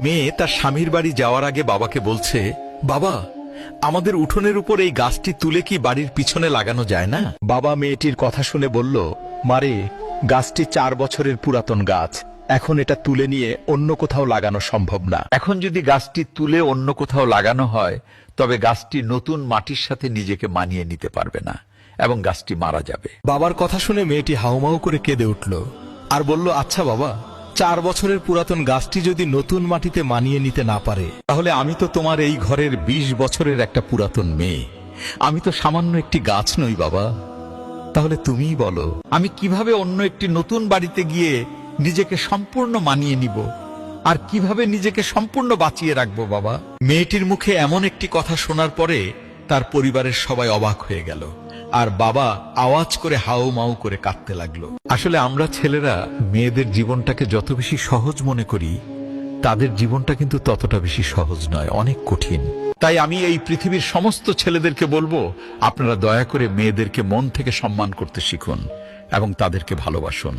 মেয়ে তার স্বামীর বাড়ি যাওয়ার আগে বাবাকে বলছে, বাবা, আমাদের উঠোনের উপর এই গাছটি তুলে কি বাড়ির পিছনে লাগানো যায় না? বাবা মেয়েটির কথা শুনে বলল, মারে, গাছটি 4 বছরের পুরাতন গাছ, এখন এটা তুলে নিয়ে অন্য কোথাও লাগানো সম্ভব না। এখন যদি গাছটি তুলে অন্য কোথাও লাগানো হয়, তবে গাছটি নতুন মাটির সাথে নিজেকে মানিয়ে নিতে পারবে না এবং গাছটি মারা যাবে। বাবার কথা শুনে মেয়েটি হাউমাউ করে কেঁদে উঠল আর বলল, আচ্ছা বাবা, 4 বছরের পুরাতন গাছটি যদি নতুন মাটিতে মানিয়ে নিতে না পারে, তাহলে আমি তো তোমার এই ঘরের 20 বছরের একটা পুরাতন মেয়ে, আমি তো সামান্য একটি গাছ নই বাবা। তাহলে তুমিই বলো, আমি কিভাবে অন্য একটি নতুন বাড়িতে গিয়ে নিজেকে সম্পূর্ণ মানিয়ে নিব আর কিভাবে নিজেকে সম্পূর্ণ বাঁচিয়ে রাখবো বাবা? মেয়েটির মুখে এমন একটি কথা শোনার পরে তার পরিবারের সবাই অবাক হয়ে গেল আর বাবা আওয়াজ করে হাউ মাউ করে কাঁদতে লাগলো। আসলে আমরা ছেলেরা মেয়েদের জীবনটাকে যত বেশি সহজ মনে করি, তাদের জীবনটা কিন্তু ততটা বেশি সহজ নয়, অনেক কঠিন। তাই আমি এই পৃথিবীর সমস্ত ছেলেদেরকে বলবো, আপনারা দয়া করে মেয়েদেরকে মন থেকে সম্মান করতে শিখুন এবং তাদেরকে ভালোবাসুন।